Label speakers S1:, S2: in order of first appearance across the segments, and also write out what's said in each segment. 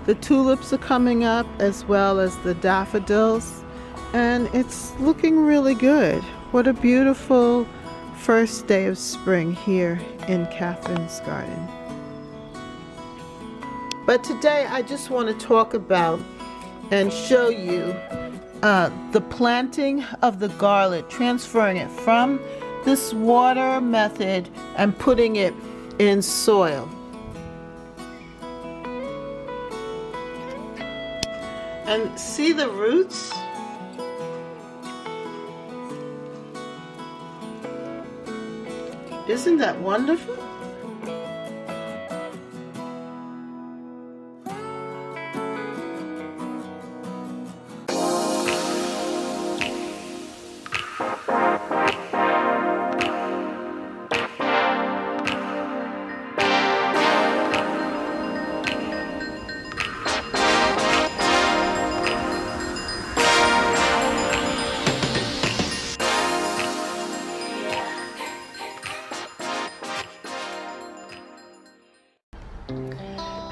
S1: The tulips are coming up as well as the daffodils, and it's looking really good. What a beautiful first day of spring here in Catherine's garden. But today I just want to talk about and show you the planting of the garlic, transferring it from this water method and putting it in soil. And see the roots? Isn't that wonderful?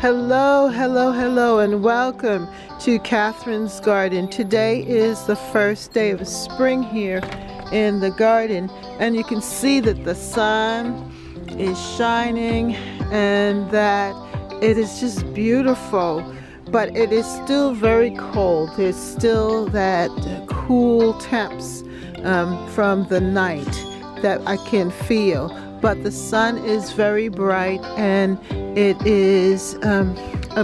S1: Hello, and welcome to Catherine's garden. Today is the first day of spring here in the garden, and you can see that the sun is shining and that it is just beautiful, but it is still very cold. There's still that cool temps from the night that I can feel. But the sun is very bright and it is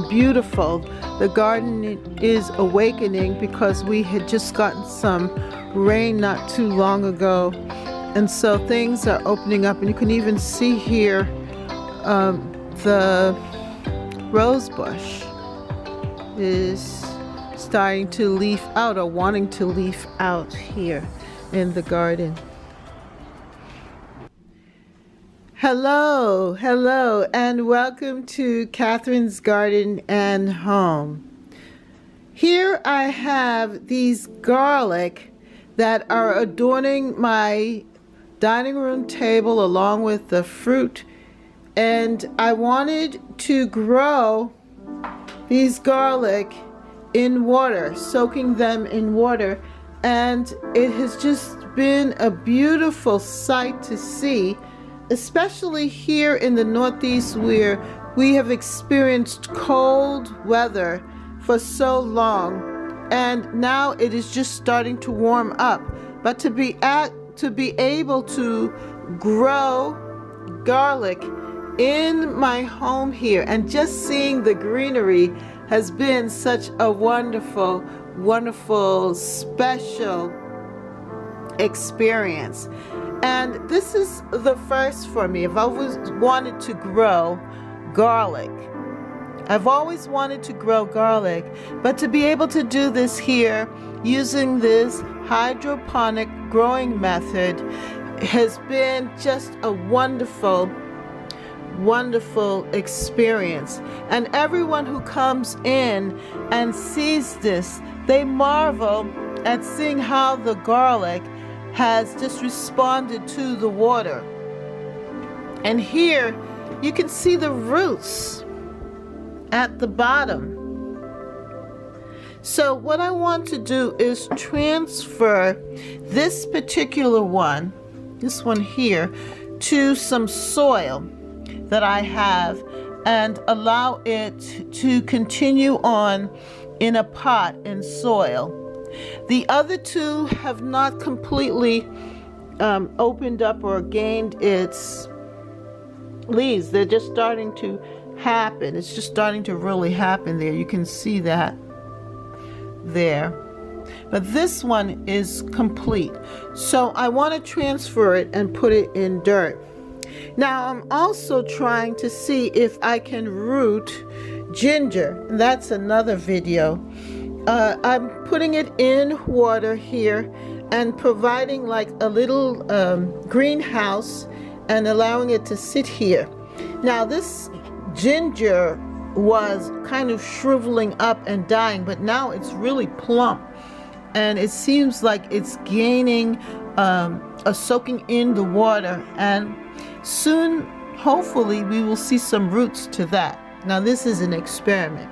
S1: beautiful. The garden is awakening because we had just gotten some rain not too long ago, and so things are opening up, and you can even see here the rose bush is starting to leaf out, or wanting to leaf out here in the garden. Hello, and welcome to Catherine's Garden and Home. Here I have these garlic that are adorning my dining room table along with the fruit, and I wanted to grow these garlic in water, soaking them in water, and it has just been a beautiful sight to see, especially here in the Northeast where we have experienced cold weather for so long, and now it is just starting to warm up. But to be able to grow garlic in my home here and just seeing the greenery has been such a wonderful, special experience. And this is the first for me. I've always wanted to grow garlic. But to be able to do this here using this hydroponic growing method has been just a wonderful experience. And everyone who comes in and sees this, they marvel at seeing how the garlic has just responded to the water. And here you can see the roots at the bottom. So what I want to do is transfer this particular one, this one here, to some soil that I have and allow it to continue on in a pot in soil. The other two have not completely opened up or gained its leaves. They're just starting to happen. It's just starting to really happen there. You can see that there. But this one is complete. So I want to transfer it and put it in dirt. Now I'm also trying to see if I can root ginger. That's another video. I'm putting it in water here and providing like a little greenhouse and allowing it to sit here. Now this ginger was kind of shriveling up and dying, but now it's really plump and it seems like it's gaining soaking in the water, and soon hopefully we will see some roots to that. Now this is an experiment.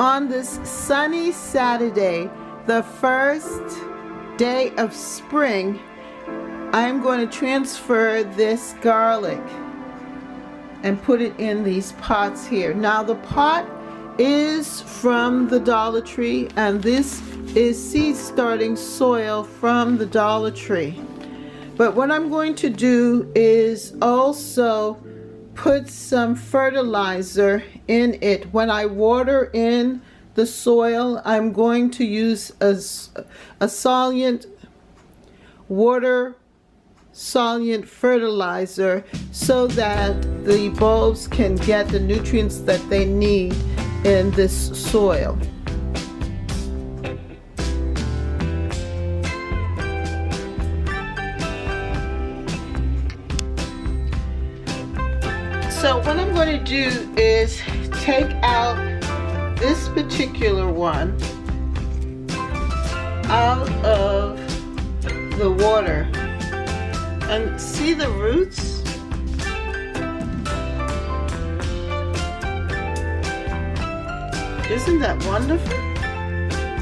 S1: On this sunny Saturday, the first day of spring, I'm going to transfer this garlic and put it in these pots here. Now the pot is from the Dollar Tree, and this is seed starting soil from the Dollar Tree. But what I'm going to do is also put some fertilizer in it. When I water in the soil, I'm going to use a solute, water solute fertilizer so that the bulbs can get the nutrients that they need in this soil. So what I'm going to do is take out this particular one out of the water. And see the roots? Isn't that wonderful?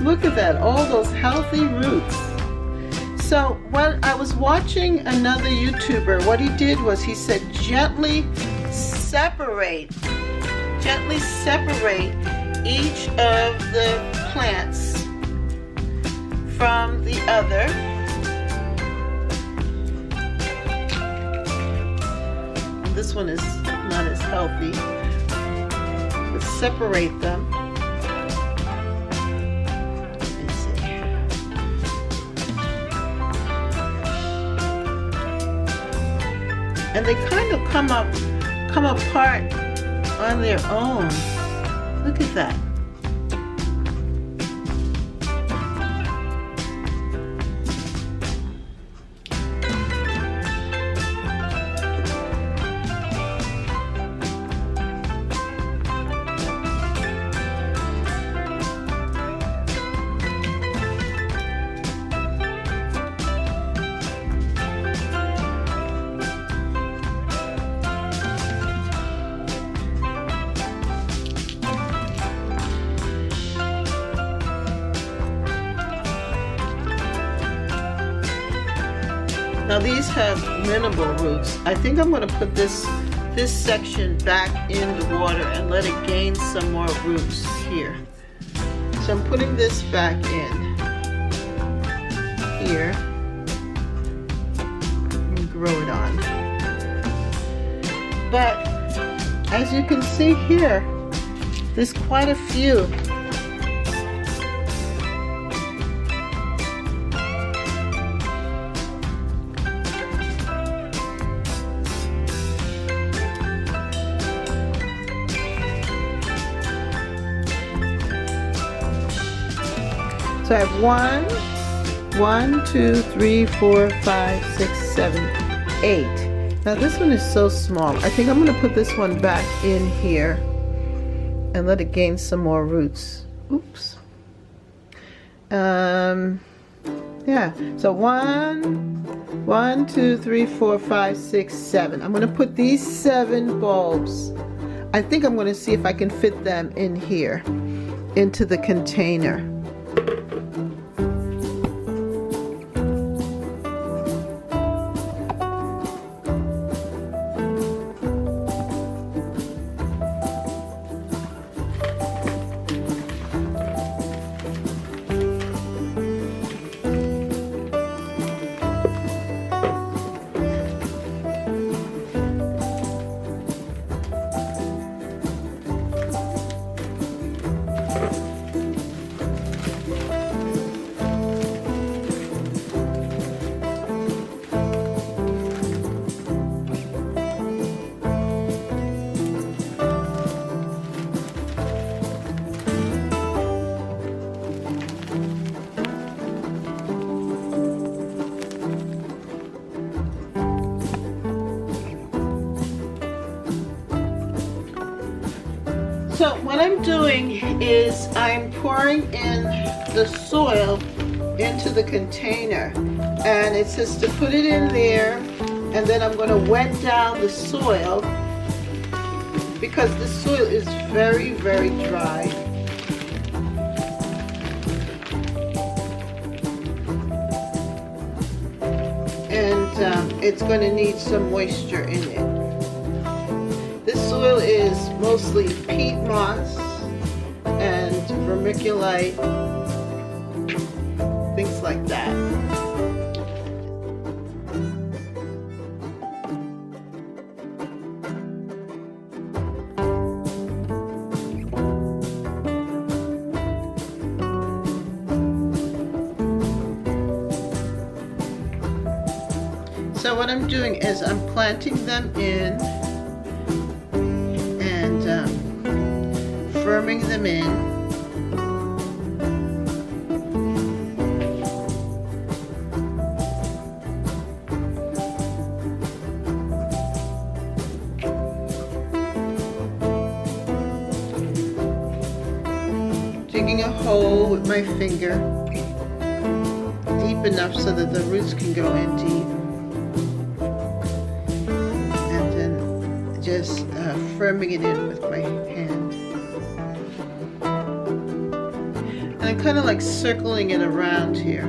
S1: Look at that, all those healthy roots. So when I was watching another YouTuber, what he did was he said gently separate each of the plants from the other. This one is not as healthy. Let's separate them. Let me see. And they kind of come apart on their own. Look at that. Now these have minimal roots. I think I'm going to put this section back in the water and let it gain some more roots here. So I'm putting this back in here and grow it on. But as you can see here, there's quite a few. So I have 1, 2, 3, 4, 5, 6, 7, 8. Now this one is so small. I think I'm going to put this one back in here and let it gain some more roots. Oops. Yeah. So 1, 2, 3, 4, 5, 6, 7. I'm going to put these 7 bulbs. I think I'm going to see if I can fit them in here, into the container. So what I'm doing is I'm pouring in the soil into the container, and it says to put it in there, and then I'm going to wet down the soil because the soil is very, very dry. it's going to need some moisture in it. This soil is mostly peat moss and vermiculite, things like that. So what I'm doing is I'm planting them in and firming them in. Digging a hole with my finger deep enough so that the roots can go in deep. Just firming it in with my hand. And I'm kind of like circling it around here.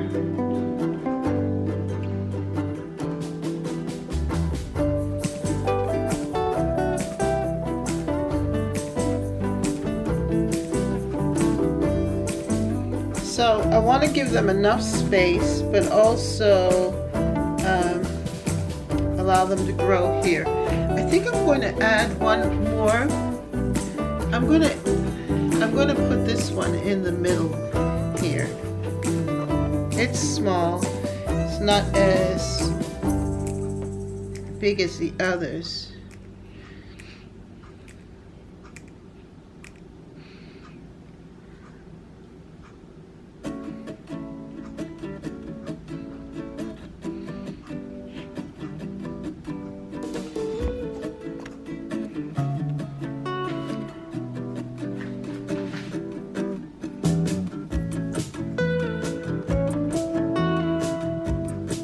S1: So I want to give them enough space, but also allow them to grow here. I think I'm going to add one more. I'm going to put this one in the middle here. It's small. It's not as big as the others.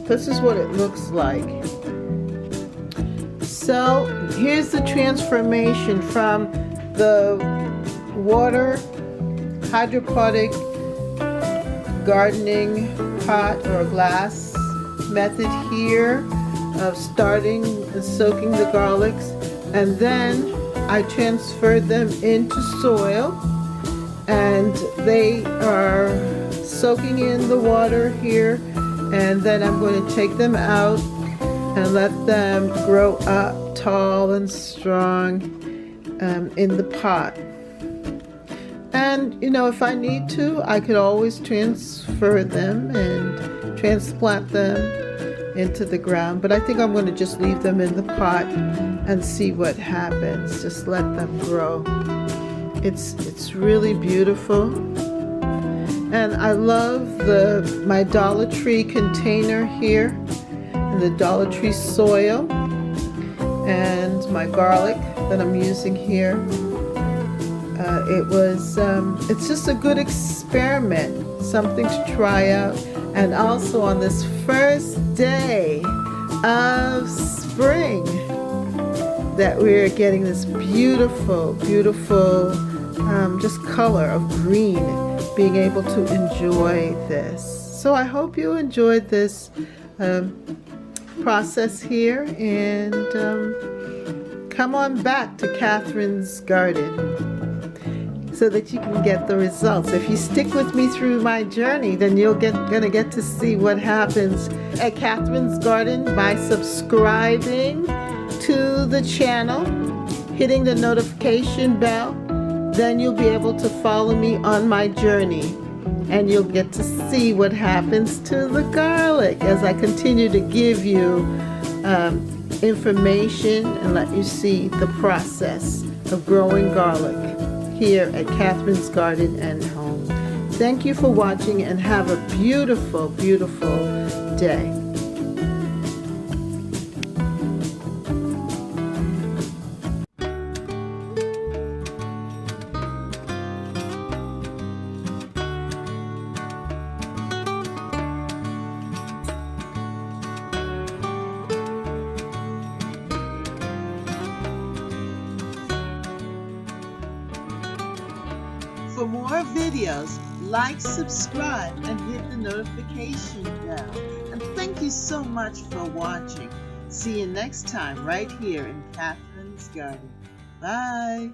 S1: This is what it looks like. So here's the transformation from the water hydroponic gardening pot or glass method here of starting and soaking the garlics, and then I transferred them into soil and they are soaking in the water here. And then I'm going to take them out and let them grow up tall and strong in the pot. And you know, if I need to, I could always transfer them and transplant them into the ground. But I think I'm going to just leave them in the pot and see what happens. Just let them grow. It's really beautiful. And I love my Dollar Tree container here, and the Dollar Tree soil, and my garlic that I'm using here. It's just a good experiment, something to try out. And also on this first day of spring, that we're getting this beautiful, beautiful just color of green, being able to enjoy this. So I hope you enjoyed this process here, and come on back to Catherine's garden so that you can get the results. If you stick with me through my journey, then you're gonna get to see what happens at Catherine's garden by subscribing to the channel, hitting the notification bell. Then you'll be able to follow me on my journey, and you'll get to see what happens to the garlic as I continue to give you information and let you see the process of growing garlic here at Catherine's Garden and Home. Thank you for watching, and have a beautiful, beautiful day. For more videos, like, subscribe, and hit the notification bell. And thank you so much for watching. See you next time right here in Catherine's Garden. Bye.